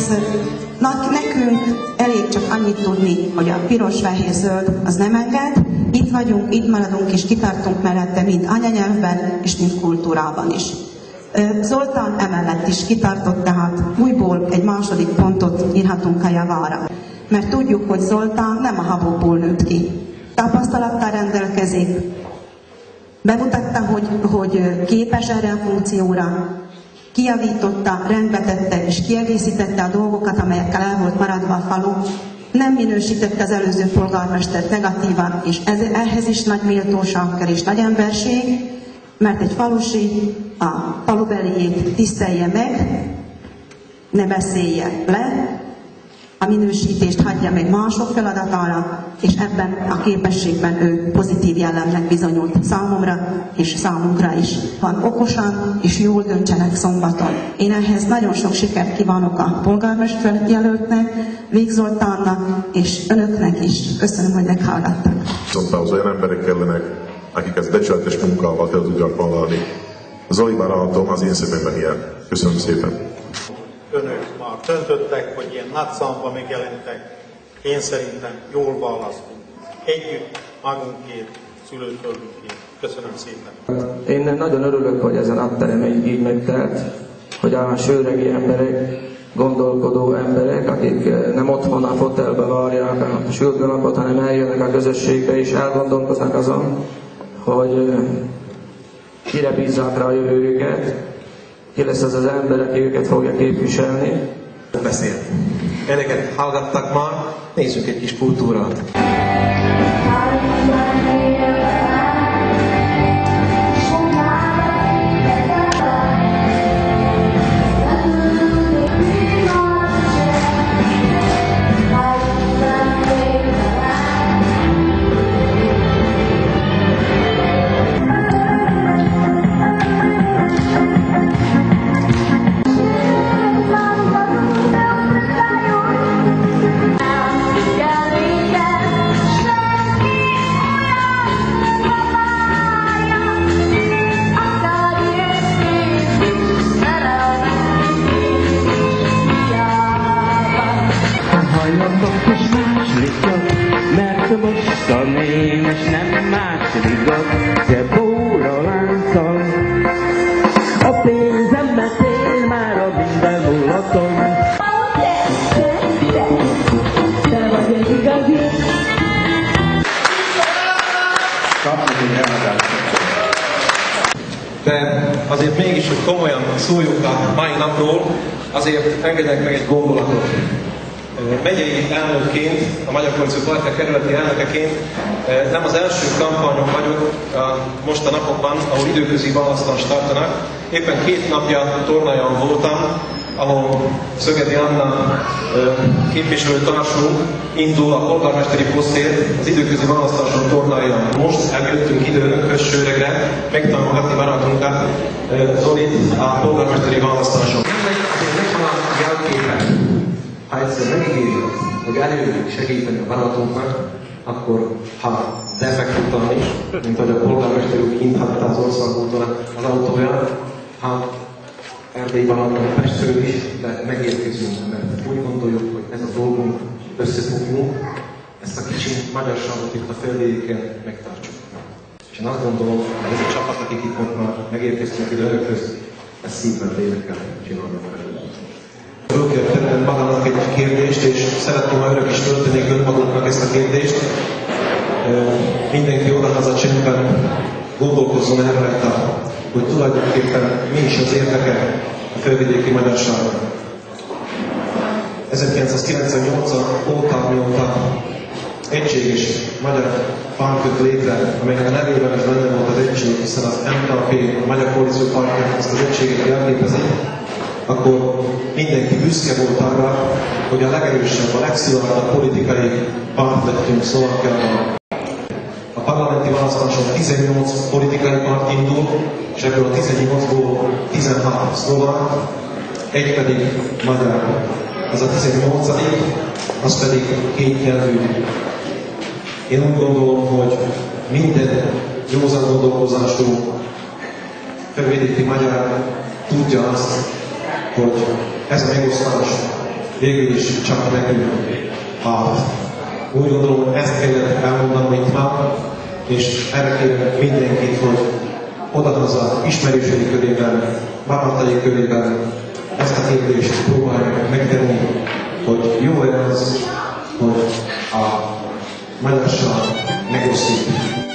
Először nekünk elég csak annyit tudni, hogy a piros, fehér, zöld az nem enged. Itt vagyunk, itt maradunk és kitartunk mellette mind anyanyelvben és mind kultúrában is. Zoltán emellett is kitartott, tehát újból egy második pontot írhatunk a javára. Mert tudjuk, hogy Zoltán nem a habokból nőtt ki. Tapasztalattal rendelkezik, bemutatta, hogy képes erre a funkcióra, kijavította, rendbe tette és kiegészítette a dolgokat, amelyekkel el volt maradva a falu. Nem minősítette az előző polgármestert negatívan, és ehhez is nagy méltóság kell és nagy emberség, mert egy falusi a falubeliét tisztelje meg, ne beszélje le, a minősítést hagyja meg mások feladatára, és ebben a képességben ő pozitív jellemnek bizonyult számomra, és számunkra is. Van okosan, és jól döntsenek szombaton. Én ehhez nagyon sok sikert kívánok a polgármester jelöltnek, Vég Zoltánnak, és önöknek is. Köszönöm, hogy meghallgattak. Viszont olyan emberek kellenek, akik ezt becsületes munkával el tudják vállalni. Zoli vállalatom az én szememben ilyen. Köszönöm szépen. Önök már döntöttek, hogy ilyen nagy számban megjelentek. Én szerintem jól választunk. Együtt, magunkért, szülőföldünkért. Köszönöm szépen. Én nagyon örülök, hogy ezen adterem így megtelt, hogy a sőregi emberek, gondolkodó emberek, akik nem otthon a fotelbe várják a sürgőnapot, hanem eljönnek a közösségbe és elgondolkoznak azon, hogy kire bízzák rá a jövőjüket, ki lesz az az ember, aki őket fogja képviselni. Beszél. Eleget hallgattak már, nézzük egy kis kultúrát. És nem másodikat, de bóra lánccal. A pénzembe tél már a minden mulatom. Te vagy egy igazi. Kapjuk egy eladást. De azért mégis, hogy komolyan szóljuk a mai napról, azért engedek meg egy gondolatot. Megyei elnökként, a Magyar Koalíció Partner kerületi elnökeként nem az első kampányok vagyok most a napokban, ahol időközi választást tartanak. Éppen 2 napja Tornajon voltam, ahol Szögedi Anna képviselőtársunk indul a polgármesteri posztért az időközi választáson Tornajon. Most eljöttünk ide önökhöz Sőregre megtanulhatni barátunkat, Zolit a polgármesteri választáson. Ha egyszer megígérjük, hogy előjük segíteni a barátunknak, akkor ha defektáltan is, mint ahogy a polgármester úr kinthatta az országúton az autóján, ha erdélyi barátunk Pestről is, de megérkezünk, mert úgy gondoljuk, hogy ez a dolgunk, összefogjunk, ezt a kicsi magyarságot itt a földéken megtartsuk. És én azt gondolom, hogy ez a csapat, akik itt már megérkeztünk ide önökhöz, ezt szívvel lélekkel csinálnak fel. Fölkértem magamnak egy kérdést, és szeretném, ha önök is töltenék önmagunknak ezt a kérdést. Mindenki odahaza csendben gondolkozzon erre, hogy tulajdonképpen mi is az érdeke a felvidéki magyarságnak. 1998 óta, mióta egységes magyar párt jött létre, amelynek a nevében is benne volt az egység, hiszen az MKP, a Magyar Koalíció Partner ezt az egységet jelképezi, akkor mindenki büszke volt arra, hogy a legerősebb, a legszilárdabb politikai párt lettünk Szlovákiában. A parlamenti választáson 18 politikai párt indul, és ebből a 18-ból 16 szlovák, egy pedig magyar. Ez a 18. az pedig kétnyelvű. Én úgy gondolom, hogy minden józan gondolkozású felvidéki magyar tudja azt, hogy ez a megosztás végül is csak nekünk választ. Úgy gondolom, hogy ezt kellett elmondanom itt már, és erre kérem mindenkit, hogy odahozza ismerősei körében, barátai körében ezt a kérdést próbálják megtenni, hogy jó az, hogy a magyarság megoszlik.